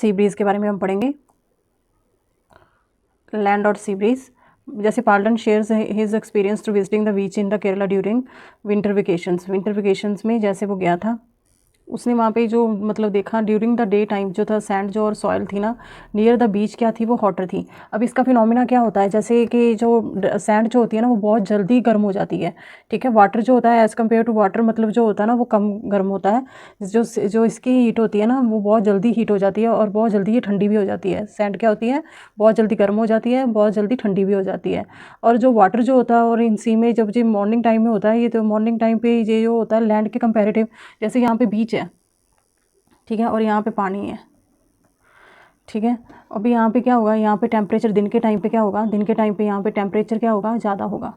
सी bridge के बारे में हम पढ़ेंगे। लैंड और सी ब्रीज़, जैसे पाल्टन shares his experience to visiting the beach in the Kerala during winter vacations में जैसे वो गया था, उसने वहाँ पे जो मतलब देखा ड्यूरिंग द डे टाइम जो था सैंड जो और सॉइल थी ना नियर द बीच क्या थी, वो हॉटर थी। अब इसका फिनोमिना क्या होता है, जैसे कि जो सैंड जो होती है ना वो बहुत जल्दी गर्म हो जाती है, ठीक है। वाटर जो होता है एज़ कम्पेयर टू वाटर मतलब जो होता है ना वो कम गर्म होता है। जो इसकी हीट होती है ना वो बहुत जल्दी हीट हो जाती है और बहुत जल्दी ये ठंडी भी हो जाती है। सैंड क्या होती है, बहुत जल्दी गर्म हो जाती है, बहुत जल्दी ठंडी भी हो जाती है। और जो वाटर जो होता है और इन सी में जब ये मॉर्निंग टाइम में होता है, ये तो मॉर्निंग टाइम पे ये जो होता है लैंड के कंपेरेटिव, जैसे यहाँ पे बीच है, ठीक है, और यहाँ पे पानी है, ठीक है। अभी यहाँ पे क्या होगा, यहाँ पे टेम्परेचर दिन के टाइम पे क्या होगा, दिन के टाइम पे यहाँ पे टेम्परेचर क्या होगा, ज़्यादा होगा।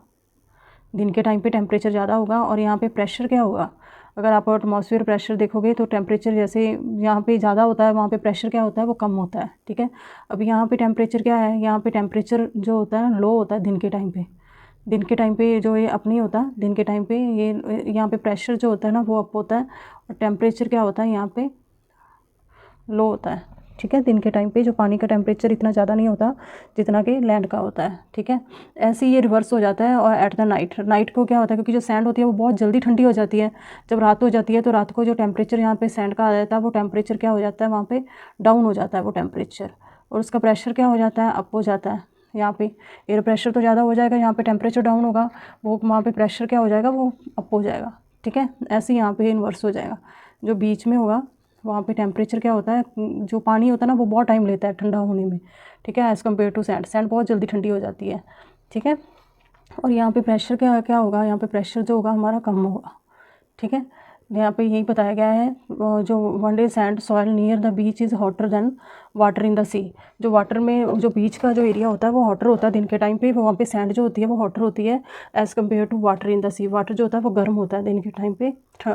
दिन के टाइम पे टेम्परेचर ज़्यादा होगा और यहाँ पे प्रेशर क्या होगा, अगर आप एटमॉस्फेयर प्रेशर देखोगे तो टेम्परेचर जैसे यहाँ पे ज़्यादा होता है वहाँ पे प्रेशर क्या होता है, वो कम होता है, ठीक है। अब यहाँ पे टेम्परेचर क्या है, यहाँ पे टेम्परेचर जो होता है लो होता है दिन के टाइम पे। दिन के टाइम पे जो ये अप नहीं होता, दिन के टाइम पे ये यहाँ पे प्रेशर जो होता है ना वो अप होता है और टेम्परेचर क्या होता है यहाँ पे लो होता है, ठीक है। दिन के टाइम पे जो पानी का टेम्परेचर इतना ज़्यादा नहीं होता जितना कि लैंड का होता है, ठीक है। ऐसे ही ये रिवर्स हो जाता है। और एट द नाइट को क्या होता है, क्योंकि जो सैंड होती है वो बहुत जल्दी ठंडी हो जाती है, जब रात हो जाती है तो रात को जो टेम्परेचर यहाँ पे सैंड का आ जाता है वो टेम्परेचर क्या हो जाता है, वहाँ पे डाउन हो जाता है वो टेम्परेचर, और उसका प्रेशर क्या हो जाता है, अप हो जाता है। यहाँ पे एयर प्रेशर तो ज़्यादा हो जाएगा, यहाँ पे टेम्परेचर डाउन होगा, वो वहाँ पे प्रेशर क्या हो जाएगा, वो अप हो जाएगा, ठीक है। ऐसे ही यहाँ पे इन्वर्स हो जाएगा। जो बीच में होगा वहाँ पे टेम्परेचर क्या होता है, जो पानी होता है ना वो बहुत टाइम लेता है ठंडा होने में, ठीक है, एज़ कम्पेयर टू सैंड बहुत जल्दी ठंडी हो जाती है, ठीक है। और यहाँ पे प्रेशर क्या क्या होगा, यहाँ पे प्रेशर जो होगा हमारा कम होगा, ठीक है। यहाँ पे यही बताया गया है, जो one day sand soil near the beach is hotter than water in the sea. जो वाटर में जो बीच का जो एरिया होता है वो हॉटर होता है दिन के टाइम पे, वहाँ पे सैंड जो होती है वो हॉटर होती है as compare to water in the sea. Water जो होता है वो गर्म होता है दिन के टाइम पे,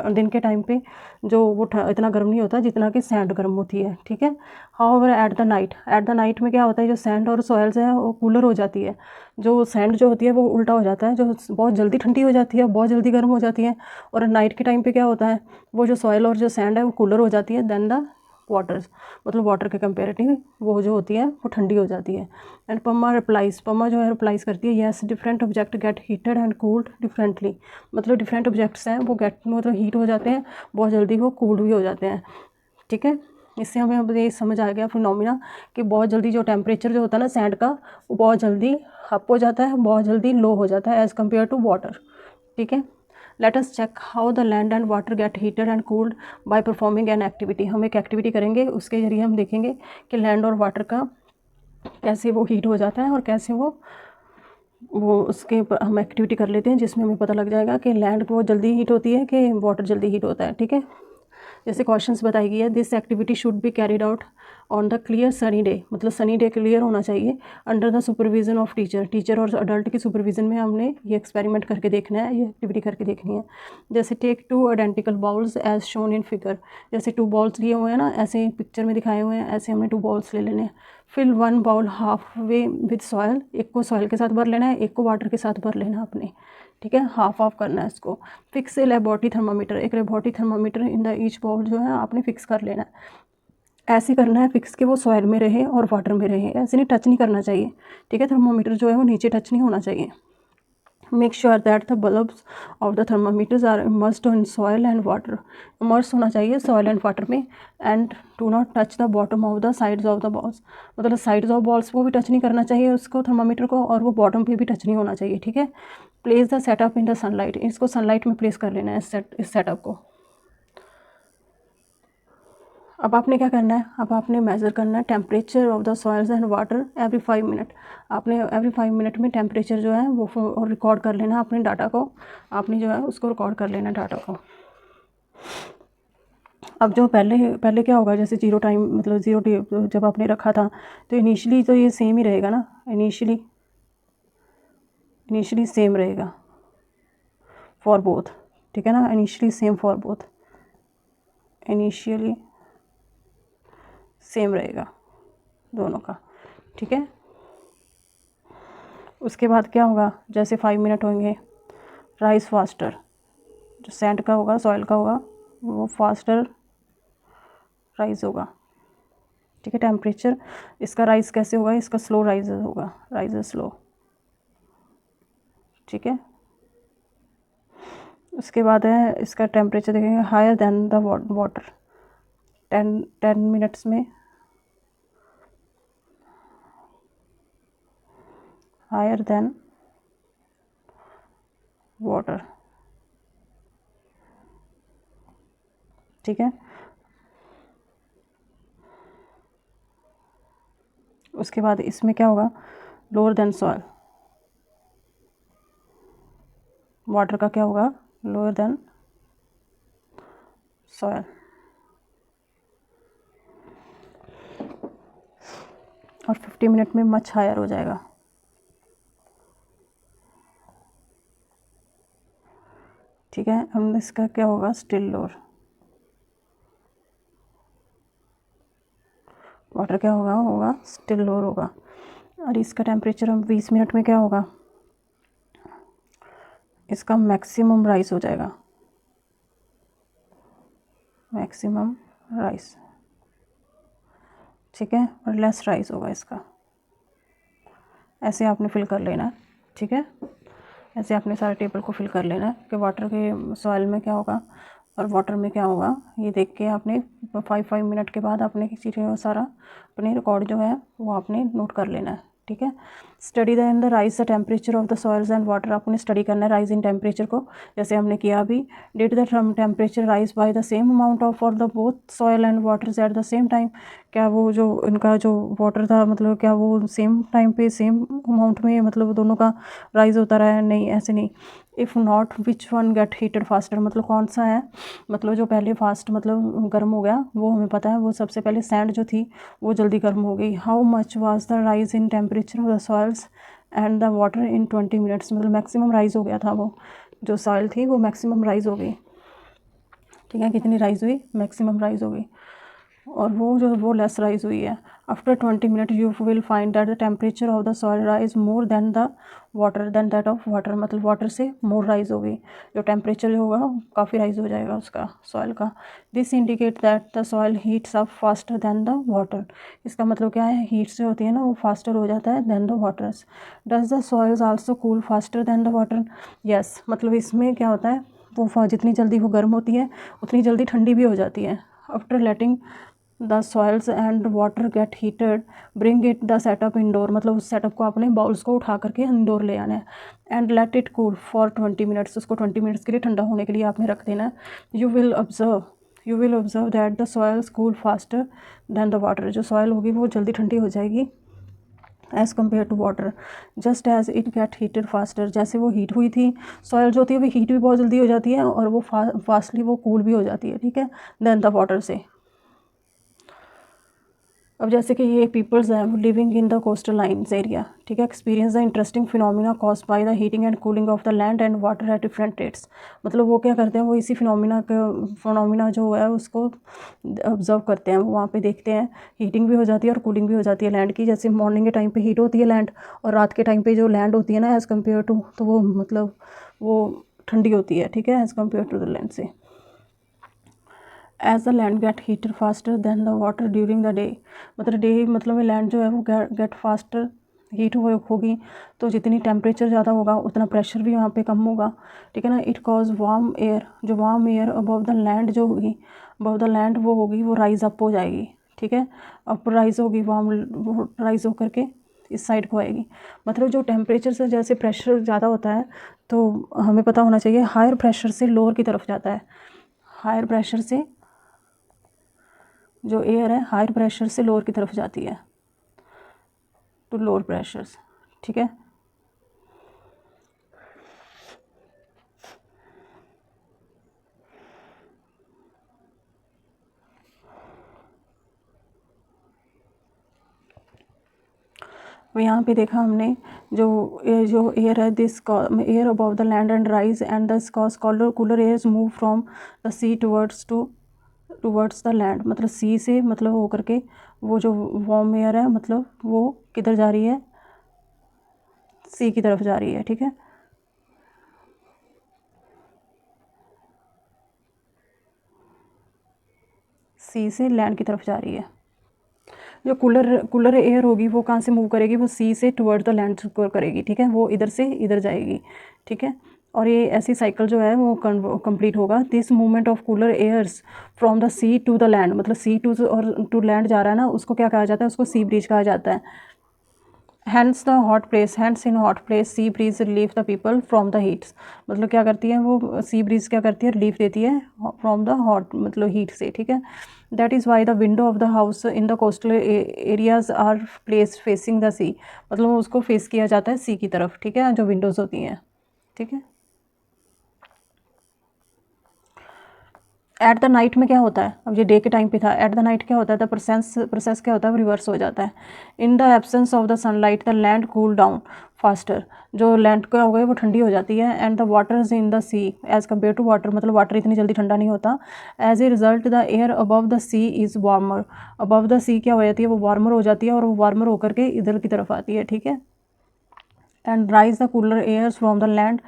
दिन के टाइम पे जो वो इतना गर्म नहीं होता जितना कि सैंड गर्म होती है, ठीक है। हाउएवर एट द नाइट में क्या होता है, जो सैंड और सॉइल्स है वो कूलर हो जाती है। जो सैंड जो होती है वो उल्टा हो जाता है, जो बहुत जल्दी ठंडी हो जाती है, बहुत जल्दी गर्म हो जाती है। और नाइट के टाइम पे क्या होता है, वो जो सॉइल और जो सैंड है वो कूलर हो जाती है देन द वाटर्स, मतलब वाटर के कंपेरेटिव वो जो होती है वो ठंडी हो जाती है। एंड पम्मा जो है रिप्लाइज करती है, yes different object gate heated and cooled differently. मतलब डिफरेंट ऑब्जेक्ट्स हैं वो मतलब हीट हो जाते हैं बहुत जल्दी, वो कूल्ड भी हो जाते हैं, ठीक है। इससे हमें अब ये समझ आ गया फिनोमिना कि बहुत जल्दी जो टेम्परेचर जो होता है ना सैंड का वो बहुत जल्दी अप हो जाता है, बहुत जल्दी लो हो जाता है एज़ कम्पेयर टू वाटर, ठीक है। Let us check how the land and water get heated and cooled by performing an activity. हम एक एक्टिविटी करेंगे, उसके ज़रिए हम देखेंगे कि लैंड और वाटर का कैसे वो हीट हो जाता है और कैसे वो उसके ऊपर हम एक्टिविटी कर लेते हैं जिसमें हमें पता लग जाएगा कि लैंड को जल्दी हीट होती है कि वाटर जल्दी हीट होता है, ठीक है। जैसे क्वेश्चंस बताई गई है, this activity should be carried out on the clear sunny day, मतलब सनी डे क्लियर होना चाहिए, under the supervision of teacher और अडल्ट की सुपरविजन में हमने ये एक्सपेरिमेंट करके देखना है, ये एक्टिविटी करके देखनी है। जैसे take 2 identical bowls as shown in figure, जैसे 2 बॉल्स लिए हुए हैं ना, ऐसे पिक्चर में दिखाए हुए हैं, ऐसे हमने 2 बॉल्स ले लेने हैं। Fill 1 bowl half way with soil, एक को सॉयल के साथ भर लेना है, एक को वाटर के साथ भर लेना है अपने, ठीक है, हाफ ऑफ करना है इसको। फिक्स ए लेबोरेटरी थर्मामीटर, एक laboratory thermometer in the each bowl जो है आपने फिक्स कर लेना है। ऐसे करना है फिक्स कि वो सॉइल में रहे और वाटर में रहे, ऐसे नहीं टच नहीं करना चाहिए, ठीक है। थर्मामीटर जो है वो नीचे टच नहीं होना चाहिए। Make sure that the bulbs of the thermometers are immersed in soil and water, immerse होना चाहिए सॉइल एंड वाटर में। And do not touch the bottom of the sides of the bowls, मतलब sides of bowls को भी touch नहीं करना चाहिए उसको थर्मामीटर को, और वो बॉटम पे भी टच नहीं होना चाहिए, ठीक है। Place the setup in the sunlight, इसको सनलाइट में प्लेस कर लेना है इस सेटअप को। अब आपने क्या करना है, अब आपने मेज़र करना है temperature of the soils and water every 5 minute. आपने एवरी 5 मिनट में टेम्परेचर जो है वो रिकॉर्ड कर लेना अपने डाटा को, आपने जो है उसको रिकॉर्ड कर लेना डाटा को। अब जो पहले क्या होगा, जैसे जीरो टाइम मतलब ज़ीरो डे जब आपने रखा था तो इनिशियली तो ये सेम ही रहेगा ना, इनिशियली सेम रहेगा फॉर बोथ, ठीक है ना, initially same for both, initially same रहेगा दोनों का, ठीक है। उसके बाद क्या होगा, जैसे 5 मिनट होंगे राइज फास्टर, जो सैंड का होगा सॉइल का होगा वो फास्टर राइज होगा, ठीक है। टेम्परेचर इसका राइज कैसे होगा, इसका स्लो राइज होगा, राइज स्लो, ठीक है। उसके बाद है इसका टेम्परेचर देखेंगे higher than the water, 10 minutes में हायर देन वाटर, ठीक है। उसके बाद इसमें क्या होगा, लोअर देन सॉइल, वाटर का क्या होगा, लोअर देन सॉइल, और 50 मिनट में मच हायर हो जाएगा, ठीक है। हम इसका क्या होगा, स्टिल लोअर, वाटर क्या होगा स्टिल लोअर होगा। और इसका टेम्परेचर हम 20 मिनट में क्या होगा, इसका मैक्सिमम राइज हो जाएगा, मैक्सिमम राइज, ठीक है। और लेस राइज होगा इसका। ऐसे आपने फिल कर लेना है, ठीक है। ऐसे आपने सारे टेबल को फिल कर लेना है कि वाटर के सॉइल में क्या होगा और वाटर में क्या होगा। ये देख के आपने 5 मिनट के बाद आपने चीज़ें सारा अपने रिकॉर्ड जो है वो आपने नोट कर लेना है, ठीक है। Study in the rise the temperature of the soils and water, आपने स्टडी करना है राइज इन टेम्परेचर को, जैसे हमने किया अभी। Did the temperature rise by the same amount of for the both soil and waters at the same time, क्या वो जो इनका जो वाटर था मतलब क्या वो सेम टाइम पे सेम अमाउंट में मतलब दोनों का राइज होता रहा है, नहीं ऐसे नहीं। If not which one get heated faster, मतलब कौन सा है मतलब जो पहले फास्ट मतलब गर्म हो गया, वो हमें पता है, वो सबसे पहले सैंड जो थी वो जल्दी गर्म हो गई। How much was the rise in temperature of the soils and the water in 20 minutes, मतलब मैक्सिमम राइज हो गया था, वो जो सॉइल थी वो मैक्सिमम राइज हो गई, ठीक है। कितनी राइज हुई, मैक्सिमम राइज हो गई। और वो लेस राइज हुई है। After 20 minute you will find that the temperature of the soil rise more than the water than that of water, मतलब वाटर से मोर राइज होगी, जो टेम्परेचर होगा काफ़ी राइज हो जाएगा उसका सॉइल का। This indicate that the soil heats up faster than the water, इसका मतलब क्या है, हीट से होती है ना वो फास्टर हो जाता है than the waters. Does the soils also cool faster than the water, yes, मतलब इसमें क्या होता है वो जितनी जल्दी वो गर्म होती है उतनी जल्दी ठंडी भी हो जाती है। After letting the soils and water get heated bring it the setup indoor, मतलब उस सेटअप को अपने बाउल्स को उठा करके इंडोर ले आना है। And let it cool for 20 minutes, उसको 20 मिनट्स के लिए ठंडा होने के लिए आपने रख देना है। You will observe that the soils cool faster than the water, जो सॉइल होगी वो जल्दी ठंडी हो जाएगी as compare to water, just as it get heated faster, जैसे वो हीट हुई थी सॉइल जो होती है वो हीट भी बहुत जल्दी हो जाती है और वो फास्टली वो कूल भी हो जाती है, ठीक है, देन द वाटर से। अब जैसे कि ये पीपल्स हैं living in the coastal lines area, ठीक है, experience the interesting phenomena caused by the heating and cooling of the land and water at different rates, मतलब वो क्या करते हैं, वो इसी फिनोमिना जो है उसको ऑब्जर्व करते हैं, वो वहाँ पे देखते हैं हीटिंग भी हो जाती है और कूलिंग भी हो जाती है लैंड की। जैसे मॉर्निंग के टाइम पे हीट होती है लैंड और रात के टाइम पे जो लैंड होती है ना एज़ कम्पेयर टू, तो वो मतलब वो ठंडी होती है, ठीक है, as compare to the land से। As the land get heater faster than the water during the day, मतलब डे मतलब लैंड जो है वो गेट फास्टर हीट होगी, तो जितनी टेम्परेचर ज़्यादा होगा उतना प्रेशर भी वहाँ पे कम होगा, ठीक है ना। इट कॉज वार्म एयर, जो warm air above the land जो होगी, अबव द लैंड वो होगी वो राइज अप हो जाएगी, ठीक है, अप राइज होगी वार्म, वो राइज होकर के इस साइड को आएगी। मतलब जो टेम्परेचर से जैसे प्रेशर ज़्यादा होता है तो हमें पता होना चाहिए हायर प्रेशर से लोअर की तरफ जाता है, हायर प्रेशर से जो एयर है हायर प्रेशर से लोअर की तरफ जाती है टू लोअर प्रेशर्स, ठीक है। यहाँ पे देखा हमने जो एयर है this air above the land and rise and this cause cooler airs move from the sea towards the land, मतलब सी से मतलब होकर के वो जो वार्म एयर है मतलब वो किधर जा रही है, सी की तरफ जा रही है, ठीक है। सी से लैंड की तरफ जा रही है। जो कूलर एयर होगी वो कहाँ से मूव करेगी, वो सी से टुवर्ड द लैंड करेगी, ठीक है, वो इधर से इधर जाएगी, ठीक है। और ये ऐसी साइकिल जो है वो कंप्लीट होगा। This movement of cooler airs from the sea to the land, मतलब सी टू और टू लैंड जा रहा है ना, उसको क्या कहा जाता है, उसको सी ब्रीज कहा जाता है। Hands the hot place, hands in hot place sea breeze relieve the people from the heats, मतलब क्या करती है वो सी ब्रीज, क्या करती है, रिलीफ देती है फ्रॉम द हॉट मतलब हीट से, ठीक है। That is why the window of the house in the coastal areas are place facing the sea, मतलब उसको फेस किया जाता है सी की तरफ, ठीक है, जो विंडोज़ होती हैं, ठीक है। एट द नाइट में क्या होता है, अब ये डे के टाइम पे था, एट द नाइट क्या होता है, द प्रोसेस क्या होता है, रिवर्स हो जाता है। In the absence of the sunlight the land cool down faster, जो लैंड क्या हो गई वो ठंडी हो जाती है। And the waters in the sea as compare to water, मतलब वाटर इतनी जल्दी ठंडा नहीं होता। As a result the air above the sea is warmer, above the sea क्या हो जाती है, वो वार्मर हो जाती है, और वो वार्मर होकर के इधर की तरफ आती है, ठीक है। And rise the cooler airs from the land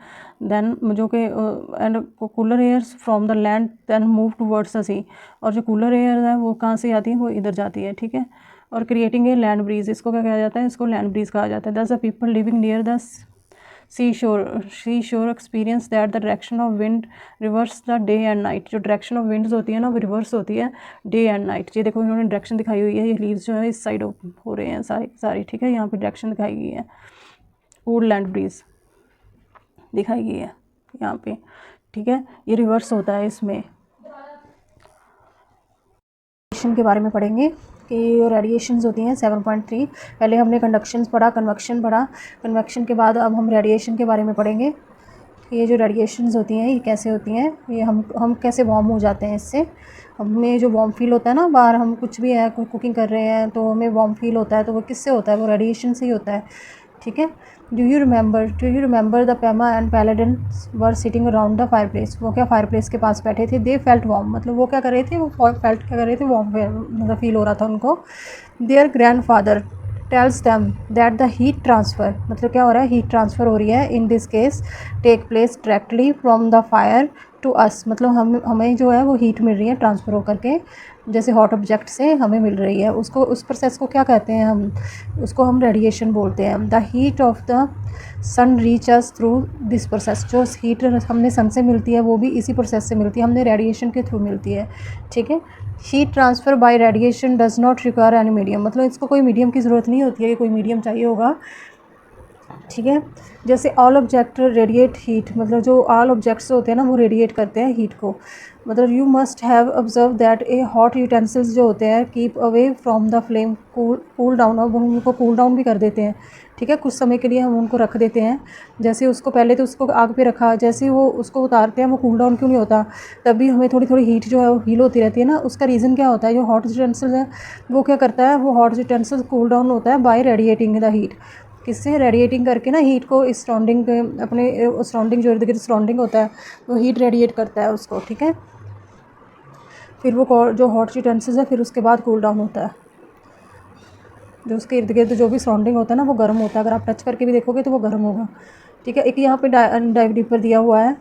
then, जो कि and cooler airs from the land then move towards the sea, और जो कूलर एयर है वो कहाँ से आती है, वो इधर जाती है, ठीक है। और क्रिएटिंग ए लैंड ब्रीज, इसको क्या कहा जाता है, इसको लैंड ब्रीज कहा जाता है। Thus the people living near the sea shore experience that the direction of wind reverse the day and night, जो डायरेक्शन ऑफ विंड्स होती है ना वो रिवर्स होती है डे एंड नाइट। ये देखो इन्होंने डायरेक्शन दिखाई हुई है, ये लीव्स जो है इस साइड हो रहे हैं सारी, ठीक है, यहाँ पे डायरेक्शन दिखाई गई है, कूल लैंड ब्रीज दिखाई गई है यहाँ पे, ठीक है। ये रिवर्स होता है इसमें। रेडिएशन के बारे में पढ़ेंगे कि रेडिएशंस होती हैं 7.3। पहले हमने कंडक्शंस पढ़ा, कन्वेक्शन पढ़ा, कन्वेक्शन के बाद अब हम रेडिएशन के बारे में पढ़ेंगे। ये जो रेडिएशंस होती हैं ये कैसे होती हैं, ये हम कैसे वार्म हो जाते हैं इससे। हमें जो वार्म फील होता है ना, बाहर हम कुछ भी है, कोई कुकिंग कर रहे हैं तो हमें वार्म फील होता है, तो वो किससे होता है, वो रेडिएशन से ही होता है, ठीक है। Do you remember the Pema and paladin were sitting around the fireplace, वो क्या फायर प्लेस के पास बैठे थे। दे फेल्ट वार्म, मतलब वो क्या कर रहे थे, वो फेल्ट क्या कर रहे थे, वार्म मतलब फील हो रहा था उनको। Their grandfather tells them that the heat transfer, मतलब क्या हो रहा है, हीट ट्रांसफ़र हो रही है in this case take place directly from the fire to us, मतलब हमें जो है वो हीट मिल रही है ट्रांसफ़र होकर के, जैसे हॉट ऑब्जेक्ट से हमें मिल रही है, उसको उस प्रोसेस को क्या कहते हैं, उसको हम रेडिएशन बोलते हैं। The heat of the sun reach us through this process, जो हीट हमने सन से मिलती है वो भी इसी प्रोसेस से मिलती है, हमने रेडिएशन के थ्रू मिलती है, ठीक है। Heat transfer bye radiation does not require any medium, मतलब इसको कोई मीडियम की ज़रूरत नहीं होती है कि कोई मीडियम चाहिए होगा, ठीक है। जैसे ऑल ऑब्जेक्ट रेडिएट हीट, मतलब जो ऑल ऑब्जेक्ट्स होते हैं ना वो रेडिएट करते हैं हीट को, मतलब you must have observe that A hot utensils जो होते हैं keep away from the flame, cool down, अब हम उनको कूल डाउन भी कर देते हैं, ठीक है, कुछ समय के लिए हम उनको रख देते हैं। जैसे उसको पहले तो उसको आग पे रखा, जैसे वो उसको उतारते हैं वो कूल डाउन क्यों नहीं होता, तभी हमें थोड़ी थोड़ी हीट जो है वो हील होती रहती है ना। उसका रीज़न क्या होता है, जो हॉट यूटेंसिल्स है वो क्या करता है, वो हॉट यूटेंसिल्स कूल डाउन होता है बाय रेडिएटिंग द हीट, किससे, रेडिएटिंग करके ना हीट को इस सराउंडिंग अपने सराउंडिंग जो इर्द गिर्द सराउंडिंग होता है वो हीट रेडिएट करता है उसको, ठीक है। फिर वो जो हॉट यूटेंसिल्स है फिर उसके बाद कूल डाउन होता है, जो उसके इर्द गिर्द जो भी सराउंडिंग होता है ना वो गर्म होता है, अगर आप टच करके भी देखोगे तो वो गर्म होगा, ठीक है। एक यहाँ पे डाइव डीपर दिया हुआ है,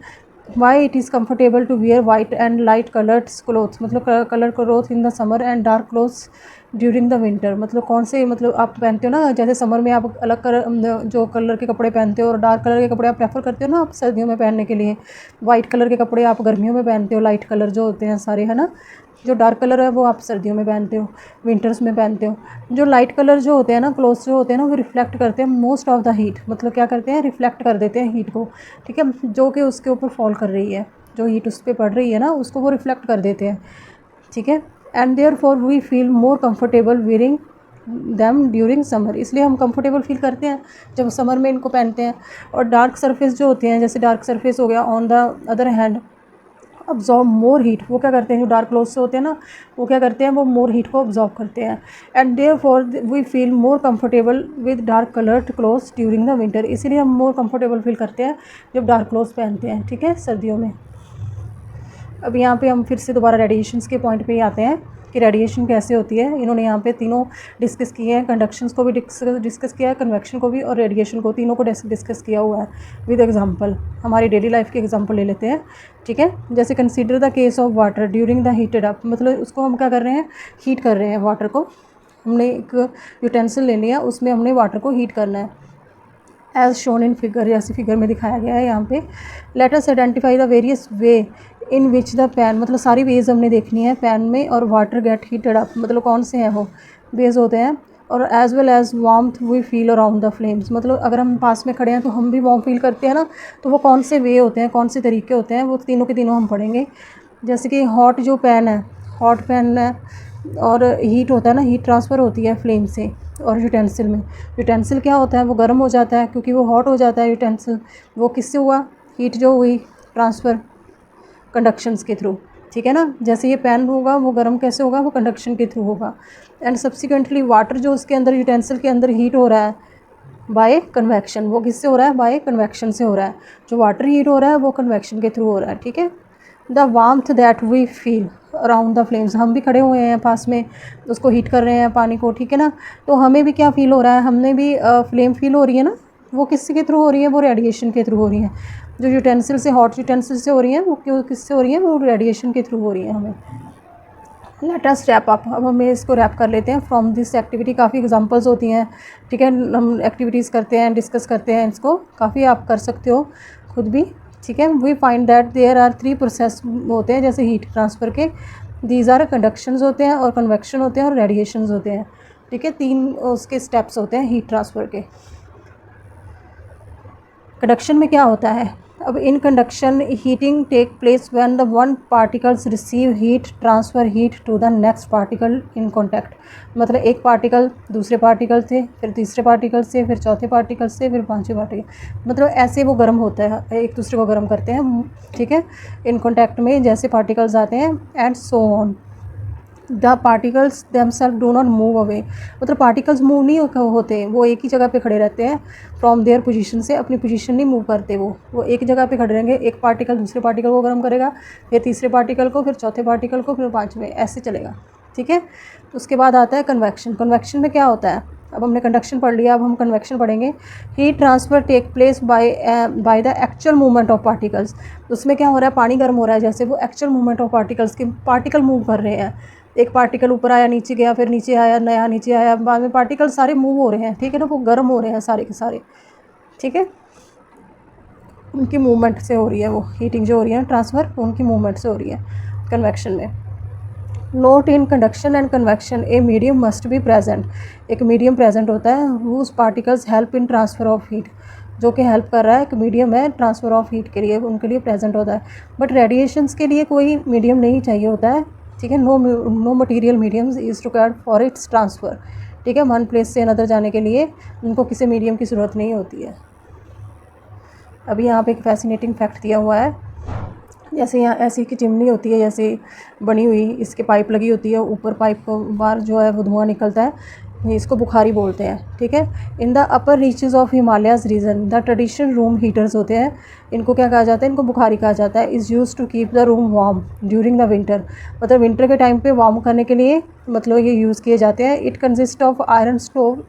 why it is comfortable to wear white and light coloured clothes, मतलब colour cloth in the summer and dark clothes during the winter, मतलब कौन से, मतलब आप पहनते हो ना, जैसे समर में आप अलग कलर जो कलर के कपड़े पहनते हो और डार्क कलर के कपड़े आप प्रेफर करते हो ना आप सर्दियों में पहनने के लिए, वाइट कलर के कपड़े आप गर्मियों में पहनते हो, लाइट कलर जो होते हैं सारे, है ना, जो डार्क कलर है वो आप सर्दियों में पहनते हो, विंटर्स में पहनते हो। जो लाइट कलर जो होते हैं ना, क्लोथ्स जो होते हैं ना, वो रिफ्लेक्ट करते हैं मोस्ट ऑफ द हीट, मतलब क्या करते हैं, रिफ्लेक्ट कर देते हैं हीट को, ठीक है, जो कि उसके ऊपर फॉल कर रही है, जो हीट उस पर पड़ रही है ना उसको वो रिफ्लेक्ट कर देते हैं, ठीक है। And there for we feel more comfortable wearing them during summer, इसलिए हम कंफर्टेबल फील करते हैं जब समर में इनको पहनते हैं। और डार्क सरफेस जो होते हैं, जैसे डार्क सरफेस हो गया, on the other hand absorb more heat, वो क्या करते हैं, जो डार्क क्लोथ्स होते हैं ना वो क्या करते हैं, वो मोर हीट को अब्जॉर्ब करते हैं। And there for we feel more comfortable with dark coloured clothes during the winter, इसीलिए हम मोर कंफर्टेबल फील करते हैं जब डार्क क्लोथ्स पहनते हैं, ठीक है, सर्दियों में। अब यहाँ पे हम फिर से दोबारा रेडिएशंस के पॉइंट पे ही आते हैं कि रेडिएशन कैसे होती है। इन्होंने यहाँ पे तीनों डिस्कस किए हैं, कंडक्शंस को भी डिस्कस किया है, कन्वेक्शन को भी और रेडिएशन को, तीनों को डिस्कस किया हुआ है विद एग्जांपल। हमारी डेली लाइफ के एग्जांपल ले लेते हैं, ठीक है। जैसे consider the case of water during the heated up, मतलब उसको हम क्या कर रहे हैं, हीट कर रहे हैं वाटर को, हमने एक यूटेंसिल ले लिया, उसमें हमने वाटर को हीट करना है एज शोन इन फिगर, जैसे फिगर में दिखाया गया है यहाँ पे। Let us identify the various way in which the pan, मतलब सारी वेज हमने देखनी है पैन में, और वाटर गेट हीटेड अप, मतलब कौन से हैं वो वेज होते हैं, और as well as warmth we feel around the flames, मतलब अगर हम पास में खड़े हैं तो हम भी वार्म फील करते हैं ना, तो वो कौन से वे होते हैं, कौन से तरीके होते हैं, वो तीनों के तीनों हम पढ़ेंगे। जैसे कि हॉट जो पैन है, हॉट पैन है, और हीट होता है ना, हीट ट्रांसफ़र होती है फ्लेम से। और यूटेंसिल में, यूटेंसिल क्या होता है, वो गर्म हो जाता है क्योंकि वो हॉट हो जाता है यूटेंसिल, वो किससे हुआ, हीट जो हुई ट्रांसफ़र कंडक्शंस के थ्रू, ठीक है ना। जैसे ये पैन होगा वो गर्म कैसे होगा, वो कंडक्शन के थ्रू होगा। एंड सब्सिक्वेंटली वाटर जो उसके अंदर यूटेंसिल के अंदर हीट हो रहा है बाय कन्वेक्शन, वो किससे हो रहा है, बाय कन्वेक्शन से हो रहा है। जो वाटर हीट हो रहा है वो कन्वेक्शन के थ्रू हो रहा है, ठीक है। The warmth that we feel around the flames, हम भी खड़े हुए हैं पास में, उसको हीट कर रहे हैं पानी को, ठीक है ना, तो हमें भी क्या फ़ील हो रहा है, हमने भी फ्लेम फील हो रही है ना, वो किसके थ्रू हो रही है, वो रेडिएशन के थ्रू हो रही है। जो यूटेंसिल से, हॉट यूटेंसिल से हो रही है, वो क्यों किससे हो रही है, वो रेडिएशन के थ्रू हो रही है हमें। लेट अस रैप अप, अब हमें इसको रैप कर लेते हैं। फ्रॉम दिस एक्टिविटी काफ़ी एग्जांपल्स होती हैं, ठीक है, हम एक्टिविटीज़ करते हैं, डिस्कस करते हैं, इसको काफ़ी आप कर सकते हो खुद भी, ठीक है। We find that there are 3 process होते हैं जैसे हीट ट्रांसफ़र के, दीज आर कंडक्शंस होते हैं और कन्वेक्शन होते हैं और रेडिएशंस होते हैं, ठीक है। 3 उसके स्टेप्स होते हैं हीट ट्रांसफ़र के। कंडक्शन में क्या होता है, अब in conduction heating take place when the one particles receive heat transfer heat to the next particle in contact, मतलब एक पार्टिकल दूसरे पार्टिकल से, फिर तीसरे पार्टिकल से, फिर चौथे पार्टिकल से, फिर पांचवें पार्टिकल, मतलब ऐसे वो गर्म होता है, एक दूसरे को गर्म करते हैं, ठीक है, इन कॉन्टैक्ट में जैसे पार्टिकल्स आते हैं, and so on. The particles themselves do not move away, मतलब पार्टिकल्स मूव नहीं होते, वो एक ही जगह पे खड़े रहते हैं फ्रॉम देयर पोजीशन से, अपनी पोजीशन नहीं मूव करते, वो एक ही जगह पे खड़े रहेंगे। एक पार्टिकल दूसरे पार्टिकल को गर्म करेगा, फिर तीसरे पार्टिकल को, फिर चौथे पार्टिकल को, फिर पाँचवें, ऐसे चलेगा, ठीक है। उसके बाद आता है कन्वेक्शन। कन्वेक्शन में क्या होता है, अब हमने कंडक्शन पढ़ लिया, अब हम कन्वेक्शन पढ़ेंगे। Heat transfer take place by the actual movement of particles, उसमें क्या हो रहा है, पानी गर्म हो रहा है, जैसे वो एक्चुअल मूवमेंट ऑफ पार्टिकल्स के, पार्टिकल मूव कर रहे हैं, एक पार्टिकल ऊपर आया, नीचे गया, फिर नीचे आया, नया नीचे आया, बाद में पार्टिकल सारे मूव हो रहे हैं, ठीक है ना, वो गर्म हो रहे हैं सारे के सारे, ठीक है, उनकी मूवमेंट से हो रही है, वो हीटिंग जो हो रही है ट्रांसफ़र उनकी मूवमेंट से हो रही है कन्वेक्शन में। Note in conduction and convection a medium must be present, एक मीडियम प्रेजेंट होता है, whose particles help in transfer of heat, जो कि हेल्प कर रहा है, एक मीडियम है ट्रांसफ़र ऑफ हीट के लिए, उनके लिए प्रेजेंट होता है। बट रेडिएशंस के लिए कोई मीडियम नहीं चाहिए होता है, ठीक है, no material mediums is required for its transfer, ठीक है, वन प्लेस से अनदर जाने के लिए उनको किसी मीडियम की ज़रूरत नहीं होती है। अभी यहाँ पे एक फैसिनेटिंग फैक्ट दिया हुआ है, जैसे यहाँ ऐसी की चिमनी होती है जैसे बनी हुई, इसके पाइप लगी होती है, ऊपर पाइप को बाहर जो है वो धुआं निकलता है, इसको बुखारी बोलते हैं, ठीक है। In the upper reaches of Himalayas region the traditional room heaters होते हैं, इनको क्या कहा जाता है, इनको बुखारी कहा जाता है। Is use to keep the room warm during the winter, मतलब विंटर के टाइम पे वार्म करने के लिए मतलब ये यूज़ किए जाते हैं। It consist of iron stove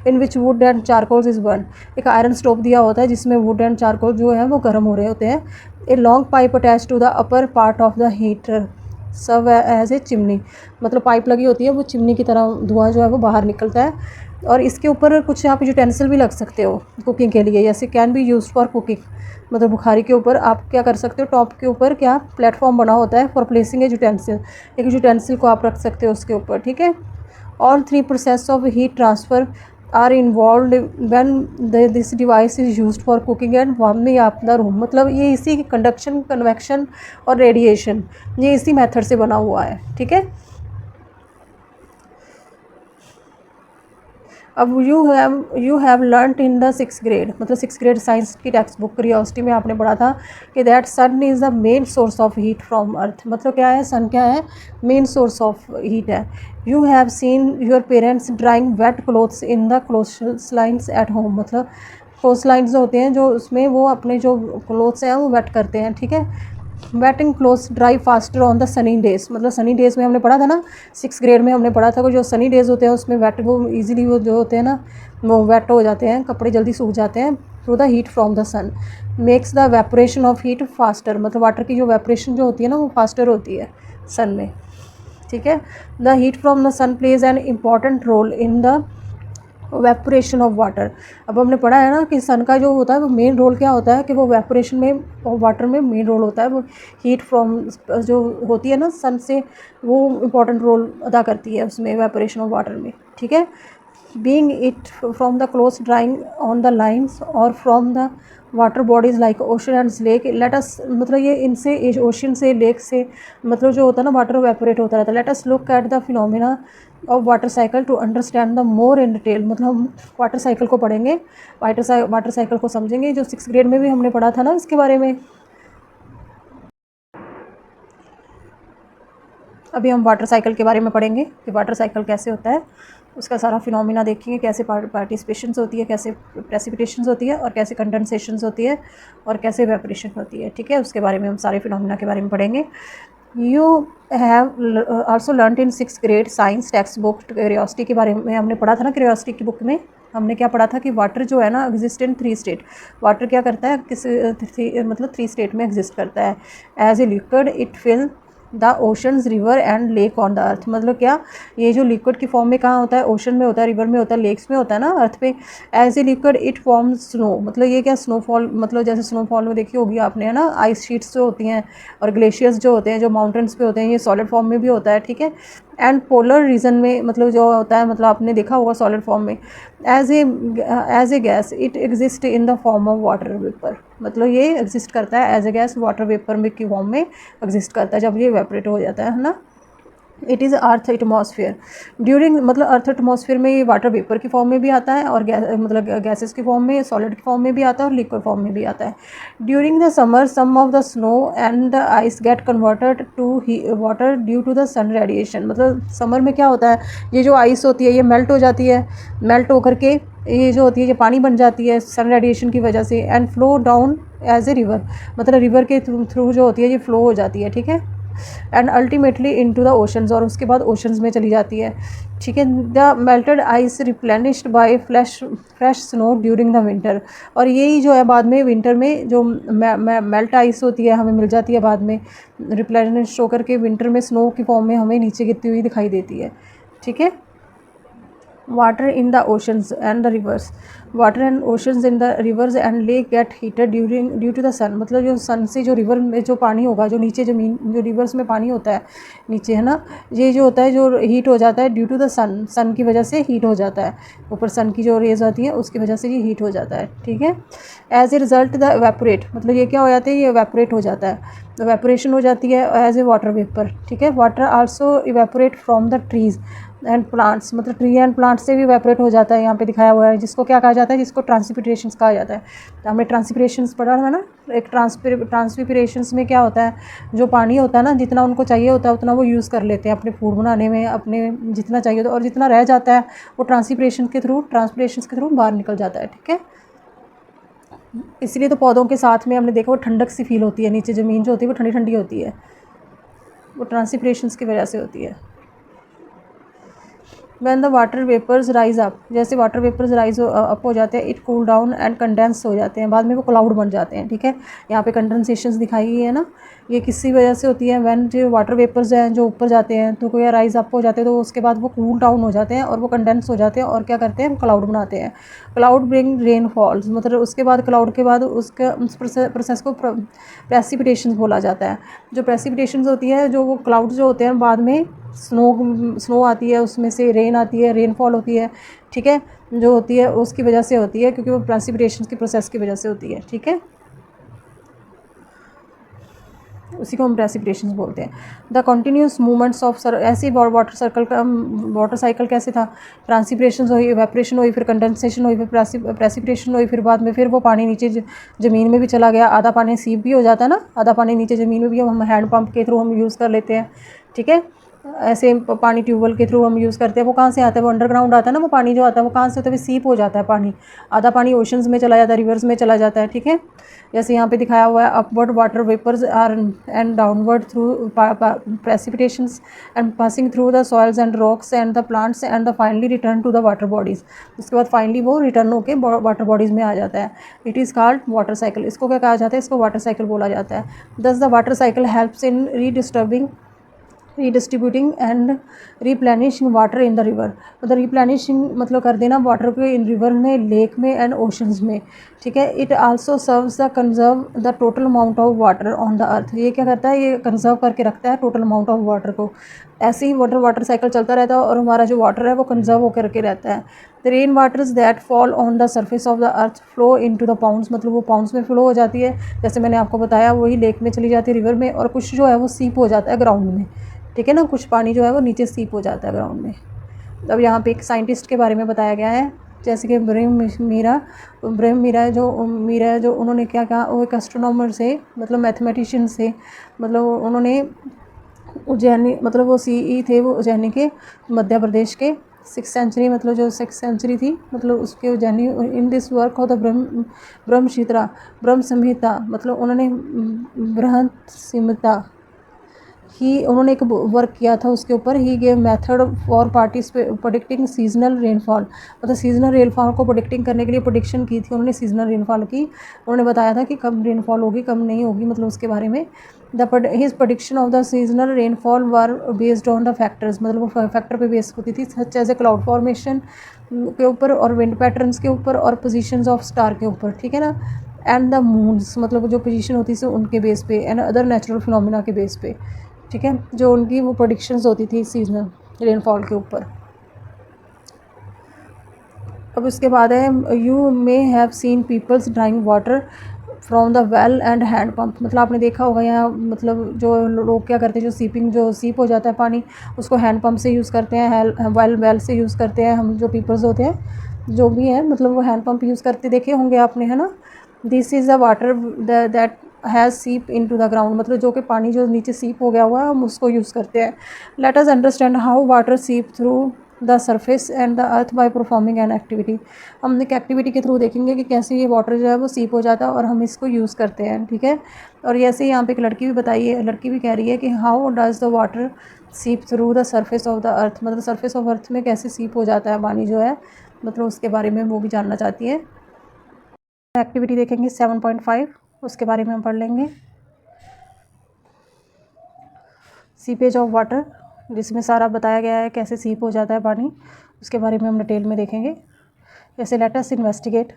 in which wood and charcoal is burn, एक आयरन स्टोव दिया होता है जिसमें वुड एंड चारकोल जो है वो गर्म हो रहे होते हैं। A long pipe attach to the upper part of the heater serve as a chimney, मतलब पाइप लगी होती है, वो चिमनी की तरह धुआं जो है वो बाहर निकलता है। और इसके ऊपर कुछ आप यूटेंसिल भी लग सकते हो कुकिंग के लिए, जैसे can be use for cooking, मतलब बुखारी के ऊपर आप क्या कर सकते हो, टॉप के ऊपर क्या प्लेटफॉर्म बना होता है फॉर प्लेसिंग ए यूटेंसिल, एक यूटेंसिल को आप रख सकते हो उसके ऊपर, ठीक है। All 3 process of heat transfer R involve when this device is used for cooking and warming up the room, मतलब ये इसी कंडक्शन, कन्वेक्शन और रेडिएशन ये इसी मेथड से बना हुआ है, ठीक है। अब you have learned in the 6th grade, मतलब 6th ग्रेड साइंस की टेक्स्ट बुक क्यूरियोसिटी में आपने पढ़ा था कि that sun is the main source of heat from earth, मतलब क्या है, सन क्या है, मेन सोर्स ऑफ हीट है। You have seen your parents drying wet clothes in the clothes lines at home, मतलब क्लोथ्स लाइन्स होते हैं जो उसमें वो अपने जो क्लोथ्स हैं वो वेट करते हैं, ठीक है। Waiting clothes dry faster on the Sunny days, मतलब सनी डेज़ में हमने पढ़ा था ना, 6th ग्रेड में हमने पढ़ा था कि जो सनी डेज़ होते हैं उसमें वेट वो इजीली वो जो होते हैं ना वो वेट हो जाते हैं, कपड़े जल्दी सूख जाते हैं through the heat from the sun, makes the evaporation of heat faster, मतलब वाटर की जो वेपोरेशन जो होती है ना वो फास्टर होती है सन में, ठीक है। The heat from the sun plays an important role in the evaporation of water. अब हमने पढ़ा है ना कि सन का जो होता है वो मेन रोल क्या होता है कि वो वेपोरेशन में और वाटर में मेन रोल होता है। वो हीट फ्रॉम जो होती है ना सन से, वो इम्पॉर्टेंट रोल अदा करती है उसमें वेपोरेशन ऑफ वाटर में, ठीक है। Being it from the clothes drying on the lines और from the water bodies like ocean and lake, let us, मतलब ये इनसे ओशन से लेक से मतलब जो होता है ना वाटर वेपोरेट होता रहता है। Let us look at the phenomena of water cycle to understand the more in detail. मतलब हम वाटर साइकिल को पढ़ेंगे, वाटर साइकिल को समझेंगे, जो 6th ग्रेड में भी हमने पढ़ा था ना इसके बारे में। अभी हम वाटर साइकिल के बारे में पढ़ेंगे कि वाटर साइकिल कैसे होता है, उसका सारा फिनोमिना देखेंगे, कैसे पार्टिसिपेशंस होती है, कैसे प्रेसिपिटेशंस होती है और कैसे कंडेंसेशंस होती है और कैसे वेपोरेशन होती है, ठीक है। उसके बारे में हम सारे फिनोमिना के बारे में पढ़ेंगे। You have also learn in 6th grade science text book curiosity के बारे में हमने पढ़ा था ना। क्यूरियोसिटी की बुक में हमने क्या पढ़ा था कि वाटर जो है ना एग्जिस्ट इन 3 स्टेट। वाटर क्या करता है, मतलब 3 स्टेट में एग्जिस्ट करता है। As a liquid it fill the oceans river and lake on the earth. मतलब क्या, ये जो लिक्विड की फॉर्म में कहाँ होता है, ओशन में होता है, रिवर में होता है, लेक्स में होता है ना अर्थ पे। As a liquid it form snow, मतलब ये क्या स्नोफॉल, मतलब जैसे स्नोफॉल में देखी होगी आपने है ना, आइस शीट्स जो होती हैं और ग्लेशियर्स जो होते हैं जो माउंटेन्स पे होते हैं, ये सॉलिड फॉर्म में भी होता है, ठीक है। एंड पोलर रीजन में मतलब जो होता है, मतलब आपने देखा होगा सॉलिड फॉर्म में। As a gas it exist in the form of water vapour. मतलब ये एग्जिस्ट करता है as a gas water vapour में की फॉर्म में एग्जिस्ट करता है जब ये इवेपोरेट हो जाता है ना। It is earth atmosphere during, मतलब अर्थ एटमॉस्फेयर में ये वाटर वेपर की फॉर्म में भी आता है और मतलब गैसेस की फॉर्म में, सॉलिड की फॉर्म में भी आता है और लिक्विड फॉर्म में भी आता है। During the summer some of the snow and the ice get converted to water due to the sun radiation. मतलब समर में क्या होता है, ये जो आइस होती है ये मेल्ट हो जाती है, मेल्ट होकर के ये जो होती है ये पानी बन जाती है सन रेडिएशन की वजह से। And flow down as a river, मतलब रिवर के थ्रू जो होती है ये फ्लो हो जाती है, ठीक है। And ultimately into the oceans, और उसके बाद ओशंस में चली जाती है, ठीक है। The melted ice replenished by fresh snow during the winter. और यही जो है बाद में विंटर में जो मेल्ट आइस होती है हमें मिल जाती है बाद में रिप्लेनिश होकर के विंटर में स्नो की फॉर्म में हमें नीचे गिरती हुई दिखाई देती है, ठीक है। Water in the oceans and the rivers, water and oceans in the rivers and lake get heated due to the sun. मतलब जो सन से जो रिवर में जो पानी होगा, जो नीचे ज़मीन जो रिवर्स में पानी होता है नीचे है ना, ये जो होता है जो हीट हो जाता है ड्यू टू द सन, सन की वजह से हीट हो जाता है, ऊपर सन की जो रेज आती है उसकी वजह से ये हीट हो जाता है, ठीक है। As a result the evaporate, मतलब ये क्या हो जाता है, ये इवेपोरेट हो जाता है, इवेपोरेशन हो जाती है एज ए वाटर वेपर, ठीक है। Water also evaporate from the trees and plants, मतलब ट्री एंड प्लांट्स से भी इवेपोरेट हो जाता है, यहाँ पे दिखाया हुआ है, जिसको क्या कहा जाता है, जिसको ट्रांसपिरेशंस कहा जाता है। तो हमने ट्रांसपिरेशंस पढ़ा था ना। एक ट्रांसपिरेशंस में क्या होता है, जो पानी होता है ना जितना उनको चाहिए होता है उतना वो यूज़ कर लेते हैं अपने फूड बनाने में, अपने जितना चाहिए होता है, और जितना रह जाता है वो ट्रांसपिरेशंस के थ्रू बाहर निकल जाता है, ठीक है। इसलिए तो पौधों के साथ में हमने देखा वो ठंडक सी फील होती है, नीचे ज़मीन जो होती है वो ठंडी ठंडी होती है, वो ट्रांसपिरेशंस की वजह से होती है। When the water vapours rise up, जैसे वाटर वेपर्स राइज अप हो जाते हैं, it cool down and condense हो जाते हैं, बाद में वो क्लाउड बन जाते हैं, ठीक है। यहाँ पे कंडेंसेशंस दिखाई गई है ना, ये किसी वजह से होती है। वैन जो वाटर वेपर्स हैं जो ऊपर जाते हैं तो कोई राइज अप हो जाते हैं, तो उसके बाद वो कूल डाउन हो जाते हैं और वो कंडेंस हो जाते हैं और क्या करते हैं, क्लाउड बनाते हैं। क्लाउड ब्रिंग रेन फॉल्स, मतलब उसके बाद क्लाउड के बाद उसका उस प्रोसेस को प्रेसिपिटेशंस बोला जाता है। जो प्रेसिपिटेशंस होती है, जो वो क्लाउड जो होते हैं बाद में स्नो आती है, उसमें से रेन आती है, रेनफॉल होती है, ठीक है, जो होती है उसकी वजह से होती है, क्योंकि वो प्रेसिपिटेशन की प्रोसेस की वजह से होती है, ठीक है। उसी को हम प्रेसिपिटेशंस बोलते हैं। द कंटिन्यूस मूवमेंट्स ऑफ ऐसे वाटर साइकिल कैसे था, ट्रांसपिरेशन हुई, इवेपोरेशन हुई, फिर कंडेंसेशन हुई, फिर प्रेसिपिटेशन हुई, फिर बाद में फिर वो पानी नीचे ज़मीन में भी चला गया, आधा पानी सीप भी हो जाता है ना, आधा पानी नीचे ज़मीन में भी हम हैंड पंप के थ्रू हम यूज़ कर लेते हैं, ठीक है। ऐसे पानी ट्यूबवेल के थ्रू हम यूज़ करते हैं, वो कहाँ से आता है, वो अंडरग्राउंड आता है ना, वो पानी जो आता है वो कहाँ से होता है, सीप हो जाता है पानी, आधा पानी ओशंस में चला जाता है, रिवर्स में चला जाता है, ठीक है। जैसे यहाँ पे दिखाया हुआ है, upward water vapours are and downward through precipitations and passing through the soils and rocks and the plants and the finally return to the water bodies. उसके बाद फाइनली वो रिटर्न होकर वाटर बॉडीज़ में आ जाता है। It is called water cycle. इसको क्या कहा जाता है, इसको वाटर साइकिल बोला जाता है। Thus the water cycle helps in redistributing and replenishing water in the river, मतलब रिप्लेनिशिंग मतलब कर देना वाटर को इन रिवर में, लेक में एंड ओशंस में, ठीक है। It also serves the conserve the total amount of water on the earth, ये क्या करता है, ये कंजर्व करके रखता है टोटल अमाउंट ऑफ वाटर को। ऐसे ही वाटर साइकिल चलता रहता है और हमारा जो वाटर है वो कंजर्व होकर के रहता है। The rain waters that fall on the surface of the earth flow into the pounds, मतलब वो पाउंड्स में फ्लो हो जाती है, जैसे मैंने आपको बताया वही लेक में चली जाती है, रिवर में, और कुछ जो है वो सीप हो जाता है ग्राउंड में, ठीक है ना, कुछ पानी जो है वो नीचे सीप हो जाता है ग्राउंड में। अब यहाँ पे एक साइंटिस्ट के बारे में बताया गया है, जैसे कि ब्रह्म मीरा जो उन्होंने क्या कहा, वो एक एस्ट्रोनॉमर से, मतलब मैथमेटिशियन से, मतलब उन्होंने उज्जैनी, मतलब वो सीई थे वो उज्जैनी के, मध्य प्रदेश के, 6th सेंचुरी, मतलब जो 6th सेंचुरी थी, मतलब उसके Ujjaini. In this work of the ब्रह्म संहिता, मतलब उन्होंने बृहत संहिता ही, उन्होंने एक वर्क किया था उसके ऊपर। He gave method for predicting seasonal rainfall, मतलब सीजनल रेनफॉल को प्रोडिक्टिंग करने के लिए प्रोडिक्शन की थी उन्होंने, सीजनल रेनफॉल की। उन्होंने बताया था कि कब रेनफॉल होगी कब नहीं होगी, मतलब उसके बारे में। His prediction of the seasonal rainfall were based on the factors, मतलब वो फैक्टर पे बेस होती थी, such as a cloud formation के ऊपर, और विंड पैटर्न्स के ऊपर, और पोजिशंस ऑफ स्टार के ऊपर, ठीक है ना, एंड द मून्स, मतलब जो पोजीशन होती थी उनके बेस पे, एंड अदर नेचुरल फिनोमिना के बेस पे, ठीक है, जो उनकी वो प्रोडिक्शंस होती थी सीजनल रेनफॉल के ऊपर। अब उसके बाद है, you may have seen peoples drawing water from the well and hand pump, मतलब आपने देखा होगा यहाँ, मतलब जो लोग क्या करते हैं, जो सीप हो जाता है पानी, उसको हैंड पम्प से यूज़ करते हैं, वेल से यूज़ करते हैं, हम जो पीपल्स होते हैं जो भी हैं, मतलब वो हैंड पम्प यूज़ करते देखे होंगे आपने, है ना। This is the water that has सीप इन टू द ग्राउंड, मतलब जो कि पानी जो नीचे सीप हो गया हुआ है हम उसको यूज़ करते हैं। Let us understand how water seep through the surface and the earth by performing an activity, हम एक एक्टिविटी के थ्रू देखेंगे कि कैसे ये वाटर जो है वो सीप हो जाता है और हम इसको यूज़ करते हैं, ठीक है। और ऐसे यहाँ पे एक लड़की भी बताई है, लड़की भी कह रही है कि how does the water seep through the surface of the earth, मतलब सरफेस ऑफ अर्थ में कैसे सीप हो जाता है पानी जो है, मतलब उसके बारे में वो भी जानना चाहती है। एक्टिविटी देखेंगे 7.5, उसके बारे में हम पढ़ लेंगे। सीपेज ऑफ वाटर, जिसमें सारा बताया गया है कैसे सीप हो जाता है पानी, उसके बारे में हम डिटेल में देखेंगे। जैसे let us investigate,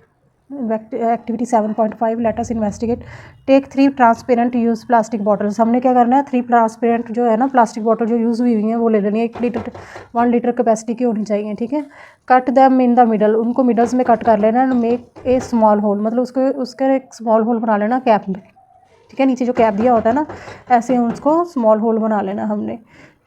activity 7.5, let us investigate, take 3 transparent use plastic bottles, हमने क्या करना है, 3 ट्रांसपेरेंट जो है ना प्लास्टिक बॉटल जो यूज़ हुई है वो ले लेनी है, 1 लीटर कैपेसिटी की होनी चाहिए, ठीक है। Cut them in the middle, उनको मिडल्स में कट कर लेना है, मेक ए स्मॉल होल, मतलब उसका एक स्मॉल होल बना लेना कैप में, ठीक है, नीचे जो कैप दिया होता है ना, ऐसे हम उसको स्मॉल होल बना लेना हमने,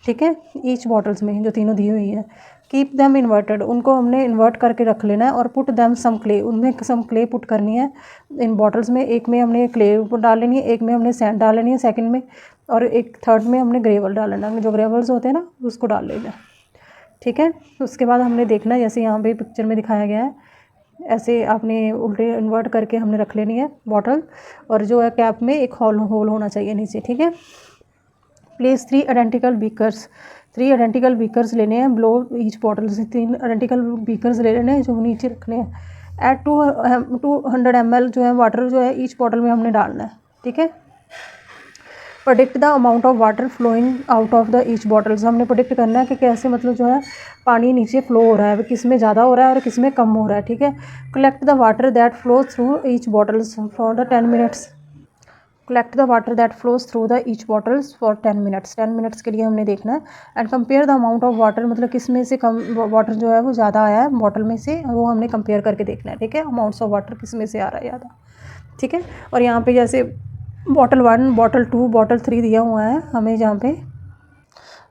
ठीक है, ईच बॉटल्स में जो तीनों दी हुई है। कीप दैम इन्वर्टेड, उनको हमने इन्वर्ट करके रख लेना है, और पुट दैम सम क्ले, उनमें सम क्ले पुट करनी है इन बॉटल्स में, एक में हमने क्ले डाल लेनी है, एक में हमने सैंड डाल लेनी है सेकंड में, और एक थर्ड में हमने ग्रेवल डाल लेना, जो ग्रेवल्स होते हैं ना उसको डाल लेना, ठीक है। उसके बाद हमने देखना है, जैसे यहाँ पे पिक्चर में दिखाया गया है, ऐसे आपने उल्टे इन्वर्ट करके हमने रख लेनी है बॉटल, और जो है कैप में एक होल होना चाहिए नीचे, ठीक है। प्लेस 3 आइडेंटिकल बीकर्स लेने हैं, ब्लो ईच बॉटल से 3 आइडेंटिकल बीकर्स ले लेने हैं जो नीचे रखने हैं। एट 200 ml जो है वाटर जो है ईच बॉटल में हमने डालना है, ठीक है। Predict the amount of water flowing out of the each bottles, हमने प्रोडिक्ट करना है कि कैसे, मतलब जो है पानी नीचे फ्लो हो रहा है, किस में ज़्यादा हो रहा है और किस में कम हो रहा है, ठीक है। Collect the water that flow through each bottles for the 10 minutes, collect the water that flows through the each bottles for 10 minutes, 10 minutes के लिए हमने देखना है। And compare the amount of water, मतलब किस में से कम वाटर जो है वो ज़्यादा आया है बॉटल में से, वो हमने कंपेयर करके देखना है, ठीक है, अमाउंट्स ऑफ वाटर किस में से आ रहा है ज़्यादा, ठीक है। और यहाँ पे जैसे बॉटल 1, बॉटल 2, बॉटल 3 दिया हुआ है हमें जहाँ पे।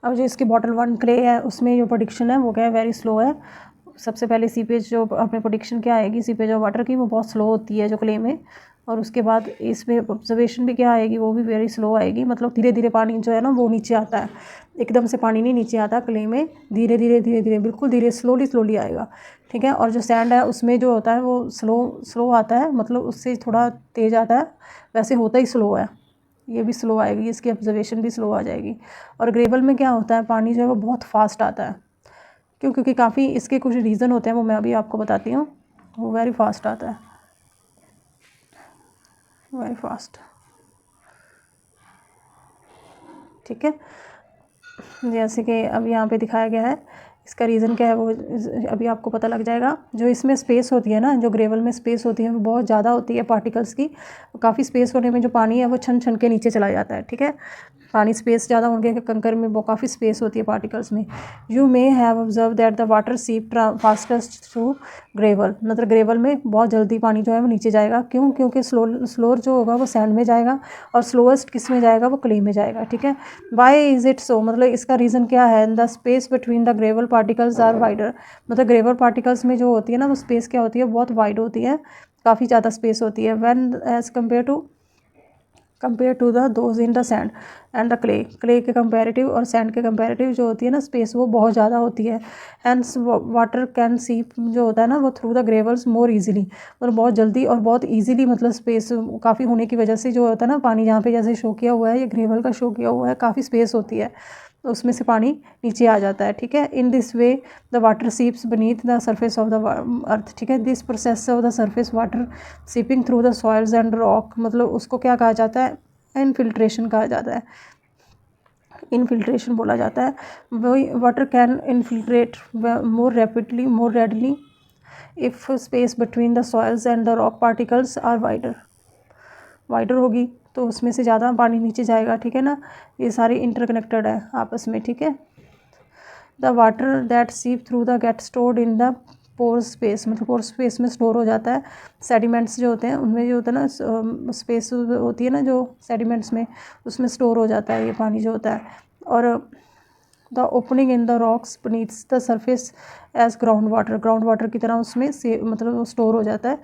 अब जो इसकी बॉटल 1 क्ले है उसमें जो प्रोडिक्शन है वो क्या है, वेरी स्लो है। सबसे पहले सीपेज जो अपने प्रोडिक्शन क्या आएगी सीपेज ऑफ वाटर की, वो बहुत स्लो होती है जो क्ले में, और उसके बाद इसमें ऑब्जर्वेशन भी क्या आएगी, वो भी वेरी स्लो आएगी, मतलब धीरे धीरे पानी जो है ना वो नीचे आता है, एकदम से पानी नहीं नीचे आता क्ले में, धीरे धीरे बिल्कुल धीरे स्लोली आएगा, ठीक है। और जो सैंड है उसमें जो होता है वो स्लो आता है, मतलब उससे थोड़ा तेज़ आता है, वैसे होता ही स्लो है, ये भी स्लो आएगी, इसकी ऑब्जर्वेशन भी स्लो आ जाएगी। और ग्रेवल में क्या होता है, पानी जो है वो बहुत फास्ट आता है, क्योंकि काफ़ी इसके कुछ रीज़न होते हैं, वो मैं अभी आपको बताती हूँ। वो वेरी फास्ट आता है, वेरी फास्ट, ठीक है। जैसे कि अब यहाँ पे दिखाया गया है, इसका रीज़न क्या है वो अभी आपको पता लग जाएगा। जो इसमें स्पेस होती है ना, जो ग्रेवल में स्पेस होती है वो बहुत ज़्यादा होती है पार्टिकल्स की। काफ़ी स्पेस होने में जो पानी है वो छन छन के नीचे चला जाता है, ठीक है। पानी स्पेस ज़्यादा होंगे कंकर में, वो काफ़ी स्पेस होती है पार्टिकल्स में। You may have observe that the water सीप फास्टेस्ट थ्रू ग्रेवल, मतलब ग्रेवल में बहुत जल्दी पानी जो है वो नीचे जाएगा। क्यों? क्योंकि स्लोर जो होगा वो सैंड में जाएगा और स्लोएस्ट किस में जाएगा, वो क्ले में जाएगा, ठीक है। वाई इज़ इट सो, मतलब इसका रीज़न क्या है। The space between the gravel particles are wider, मतलब ग्रेवल पार्टिकल्स में जो होती है ना वो स्पेस क्या होती है, बहुत वाइड होती है, काफ़ी ज़्यादा स्पेस होती है। When as compare to the those in the sand and the clay के कंपेरेटिव और सैंड के कंपेरेटिव जो होती है ना स्पेस, वो बहुत ज़्यादा होती है। हैंस वाटर कैन सीप जो होता है ना वो through the gravels more easily, मतलब बहुत जल्दी और बहुत इजीली, मतलब स्पेस काफ़ी होने की वजह से जो होता है ना पानी जहाँ पे जैसे शो किया हुआ है, ये ग्रेवल का शो किया हुआ है, काफ़ी स्पेस होती है, तो उसमें से पानी नीचे आ जाता है, ठीक है। In this way the water seeps beneath the surface of the earth, ठीक है। This process of the surface water seeping through the soils and rock, मतलब उसको क्या कहा जाता है, इनफिल्ट्रेशन कहा जाता है, इनफिल्ट्रेशन बोला जाता है। वही water can infiltrate more readily if space between the soils and the rock particles are wider होगी तो उसमें से ज़्यादा पानी नीचे जाएगा, ठीक है ना। ये सारी इंटरकनेक्टेड है आपस में, ठीक है। The water that seep through the get stored in the pore space, मतलब पोर स्पेस में स्टोर हो जाता है। सेडिमेंट्स जो होते हैं उनमें जो होता है ना स्पेस होती है ना जो सेडिमेंट्स में, उसमें स्टोर हो जाता है ये पानी जो होता है। और the opening in the rocks beneath the surface as ground water की तरह उसमें से मतलब स्टोर हो जाता है।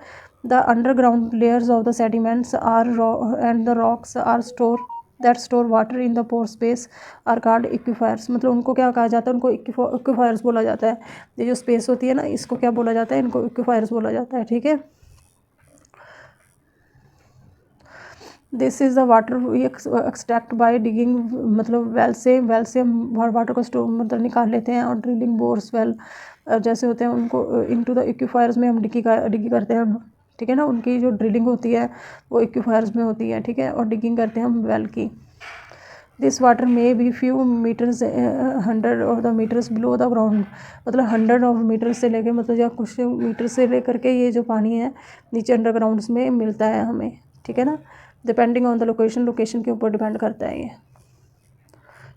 The underground layers of the sediments are and the rocks are that store water in the pore space are called aquifers, मतलब उनको क्या कहा जाता है, उनको एक्विफायर्स बोला जाता है। ये जो स्पेस होती है ना इसको क्या बोला जाता है, इनको एक्विफायर्स बोला जाता है, ठीक है। This is the water we extract by digging, मतलब वेल से हम वाटर को स्टोर मतलब निकाल लेते हैं, और ड्रिलिंग बोर्स वेल जैसे होते हैं उनको इनटू द एक्विफायर्स में हम डिगी करते हैं, ठीक है ना। उनकी जो ड्रिलिंग होती है वो एक्विफायर्स में होती है, ठीक है, और डिगिंग करते हैं हम वेल की। This water may be few meters 100 of the meters below the ground, मतलब 100 ऑफ मीटर से लेके मतलब या कुछ मीटर से लेकर के ये जो पानी है नीचे अंडरग्राउंड्स में मिलता है हमें, ठीक है ना। डिपेंडिंग ऑन द लोकेशन के ऊपर डिपेंड करता है ये।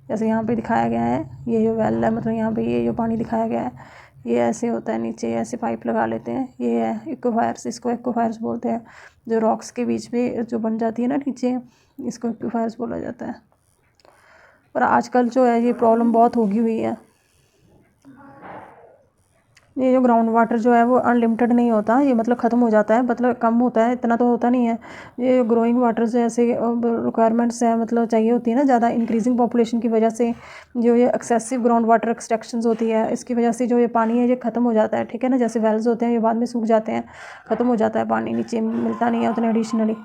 जैसे यहाँ पे दिखाया गया है ये जो वेल है, मतलब यहाँ पे ये जो पानी दिखाया गया है ये ऐसे होता है, नीचे ऐसे पाइप लगा लेते हैं, ये है एक्विफायर्स, इसको एक्विफायर्स बोलते हैं। जो रॉक्स के बीच में जो बन जाती है ना नीचे, इसको एक्विफायर्स बोला जाता है। पर आजकल जो है ये प्रॉब्लम बहुत होगी हुई है। ये जो ग्राउंड वाटर जो है वो अनलिमिटेड नहीं होता, ये मतलब ख़त्म हो जाता है, मतलब कम होता है, इतना तो होता नहीं है। ये ग्रोइंग वाटर से ऐसे रिक्वायरमेंट्स है, मतलब चाहिए होती है ना ज़्यादा, इंक्रीजिंग पॉपुलेशन की वजह से जो ये एक्सेसिव ग्राउंड वाटर एक्सट्रैक्शंस होती है, इसकी वजह से जो ये पानी है ये ख़त्म हो जाता है, ठीक है ना। जैसे वेल्स होते हैं ये बाद में सूख जाते हैं, ख़त्म हो जाता है पानी, नीचे मिलता नहीं है उतने एडिशनली।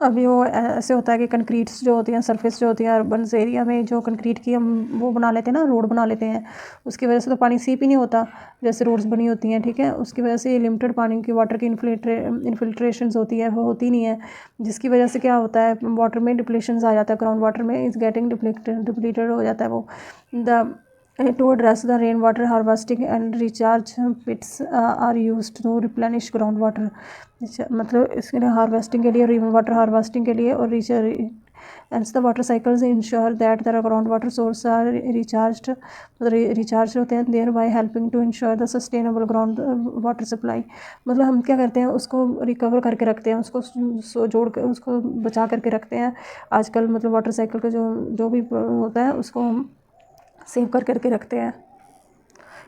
अभी वो ऐसे होता है कि कंक्रीट्स जो होती हैं, सरफेस जो होती है अर्बन एरिया में, जो कंक्रीट की हम वो बना लेते हैं ना, रोड बना लेते हैं, उसकी वजह से तो पानी सीप ही नहीं होता, जैसे रोड्स बनी होती हैं, ठीक है। उसकी वजह से लिमिटेड पानी की वाटर की इन्फिल्ट्रेशंस होती है, वो होती नहीं है, जिसकी वजह से क्या होता है वाटर में डिप्लेशंस आ जाता है, ग्राउंड वाटर में इज़ गेटिंग डिप्लीटेड हो जाता है वो। The to address the rainwater harvesting and recharge pits are used to replenish groundwater, मतलब इसके लिए हार्वेस्टिंग के लिए, रेन वाटर हार्वेस्टिंग के लिए, और hence the water cycles ensure that the groundwater sources are recharged, मतलब रिचार्ज होते हैं, thereby helping to ensure the sustainable ground water supply। मतलब हम क्या करते हैं उसको रिकवर करके रखते हैं, उसको जोड़ कर उसको बचा करके रखते हैं आजकल, मतलब वाटर साइकिल का जो भी होता है उसको हम सेव करके रखते हैं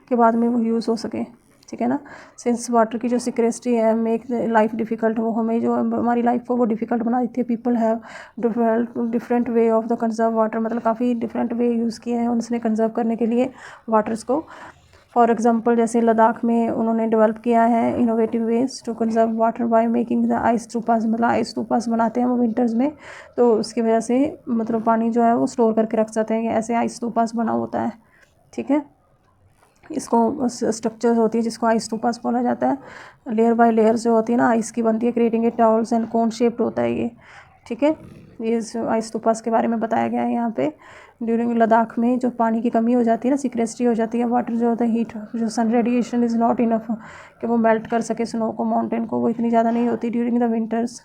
कि बाद में वो यूज़ हो सके, ठीक है ना। सिंस वाटर की जो सिक्रेसिटी है मेक लाइफ डिफ़िकल्ट, वो हमें जो हमारी लाइफ को वो डिफ़िकल्ट बना देती है। People have different way of the conserve water, मतलब काफ़ी डिफरेंट वे यूज़ किए हैं उनसे कंजर्व करने के लिए वाटर्स को। फॉर एग्जांपल जैसे लद्दाख में उन्होंने डेवलप किया है innovative ways to conserve water by making the ice stupas, मतलब आइस स्तूपास बनाते हैं वो विंटर्स में, तो उसकी वजह से मतलब पानी जो है वो स्टोर करके रख सकते हैं, ऐसे आइस स्तूपास बना होता है, ठीक है। इसको स्ट्रक्चर होती है जिसको आइस स्तूपास बोला जाता है। लेयर बाय लेयर जो होती है ना आइस की बनती है, creating a tolls and cone shaped होता है ये, ठीक है। ये आइस स्तूपास के बारे में बताया गया है यहाँ पे। ड्यूरिंग लद्दाख में जो पानी की कमी हो जाती है ना, सिक्रेस्ट्री हो जाती है, वाटर जो होता है हीट, जो sun radiation is not enough कि वो मेल्ट कर सके स्नो को, माउंटेन को, वो इतनी ज़्यादा नहीं होती during the winters.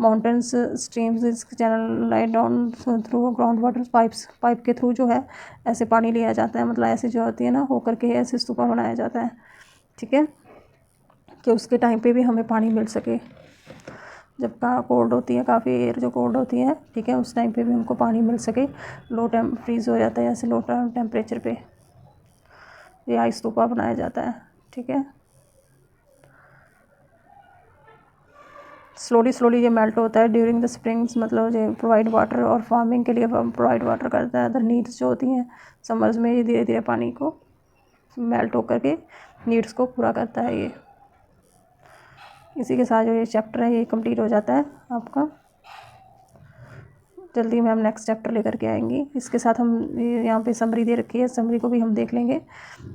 Mountains streams is channel light down through ground water pipes, pipe के थ्रू जो है ऐसे पानी लिया जाता है, मतलब ऐसे जो होती है ना होकर के ऐसे स्तूपा बनाया जाता है, ठीक है, कि उसके टाइम पे भी हमें पानी मिल सके। जब कोल्ड होती है, काफ़ी एयर जो कोल्ड होती है, ठीक है, उस टाइम पे भी हमको पानी मिल सके। लो फ्रीज़ हो जाता है ऐसे लो टेम्परेचर पे ये आइस स्तूपा बनाया जाता है, ठीक है। स्लोली ये मेल्ट होता है ड्यूरिंग द स्प्रिंग्स, मतलब ये प्रोवाइड वाटर और फार्मिंग के लिए प्रोवाइड वाटर करता है। अदर नीड्स जो होती हैं समर्स में, ये धीरे धीरे पानी को मेल्ट होकर के नीड्स को पूरा करता है ये। इसी के साथ जो ये चैप्टर है ये कंप्लीट हो जाता है आपका। जल्दी में हम नेक्स्ट चैप्टर लेकर के आएंगे। इसके साथ हम यहाँ पे समरी दे रखी है, समरी को भी हम देख लेंगे।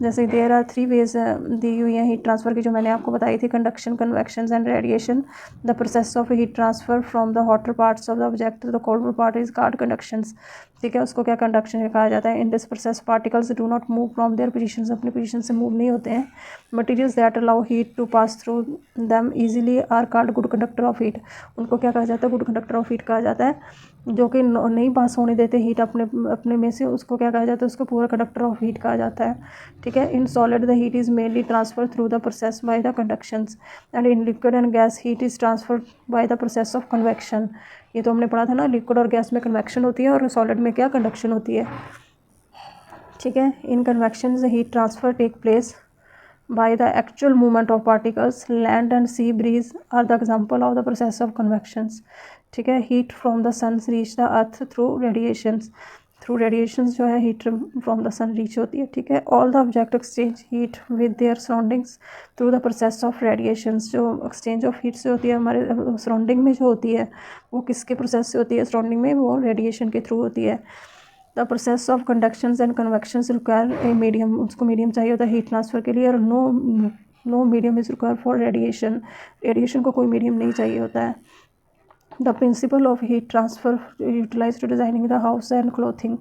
जैसे देयर आर 3 वेज दी हुई हैं हीट ट्रांसफ़र की, जो मैंने आपको बताई थी, conduction, convection and radiation. The process of heat transfer from the hotter parts of the object to the colder part is called conductions, ठीक है, उसको क्या कंडक्शन कहा जाता है। In this process particles do not move from their positions, अपनी position से move नहीं होते हैं। Materials that allow heat to pass through them easily are called good conductor of heat, उनको क्या कहा जाता है, गुड कंडक्टर ऑफ हीट कहा जाता है। जो कि नहीं पास होने देते हीट अपने में से, उसको क्या कहा जाता है, उसको पूरा कंडक्टर ऑफ हीट कहा जाता है, ठीक है। In solid the heat is mainly transfer through the process by the conductions and in liquid and gas heat is transfer by the process of convection. ये तो हमने पढ़ा था ना, लिक्विड और गैस में कन्वेक्शन होती है और सॉलिड में क्या कंडक्शन होती है, ठीक है। In convection the heat transfer take place by the actual movement of particles. Land and sea breeze are the example of the process of convections, ठीक है। heat from the sun reach the earth through radiations, through radiations जो है heat from the sun reach होती है, ठीक है। all the object exchange heat with their surroundings through the process of radiations, जो exchange of heat से होती है हमारे surrounding में जो होती है वो किसके प्रोसेस से होती है, surrounding में, वो रेडिएशन के थ्रू होती है। The process of conductions and convections require a medium, उसको मीडियम चाहिए होता है हीट ट्रांसफ़र के लिए, और no medium is require for radiation, radiation को कोई मीडियम नहीं चाहिए होता है। The principle of heat transfer utilize to designing the house and clothing,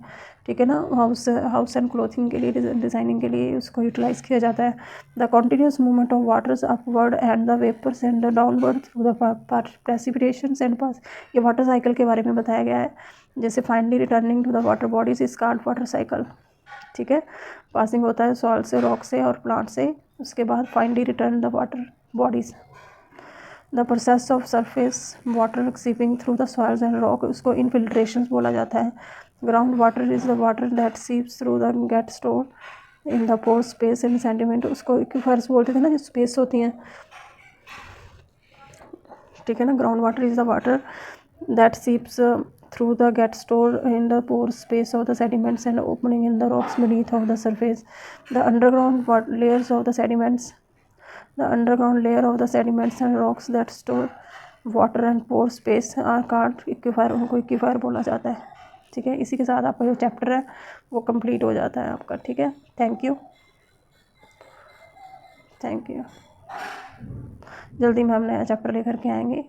ठीक है ना, हाउस एंड क्लोथिंग के लिए, डिज़ाइनिंग के लिए उसको यूटिलाइज़ किया जाता है। The continuous movement of waters upward and the vapours and the downward through the precipitations and pass, ये वाटर साइकिल के बारे में बताया गया है। जैसे finally returning to the water bodies is called water cycle, ठीक है। पासिंग होता है सॉइल से, रॉक से और प्लांट से, उसके बाद finally return the water bodies. The process of surface water seeping through the soils and rock, उसको इनफिल्ट्रेशन बोला जाता है। Ground water is the water that seeps through the get store in the pore space in sediment, उसको aquifers बोलते थे ना, जो space होती हैं, ठीक है ना। Ground water is the water that seeps through the get stored in the pore space of the sediments and opening in the rocks beneath of the surface. The underground layers of the sediments, the underground layer of the sediments and rocks that store water and pore space are called aquifer, उनको aquifer बोला जाता है, ठीक है। इसी के साथ आपका जो चैप्टर है वो कंप्लीट हो जाता है आपका, ठीक है। थैंक यू जल्दी में हम नया चैप्टर लेकर के आएंगे।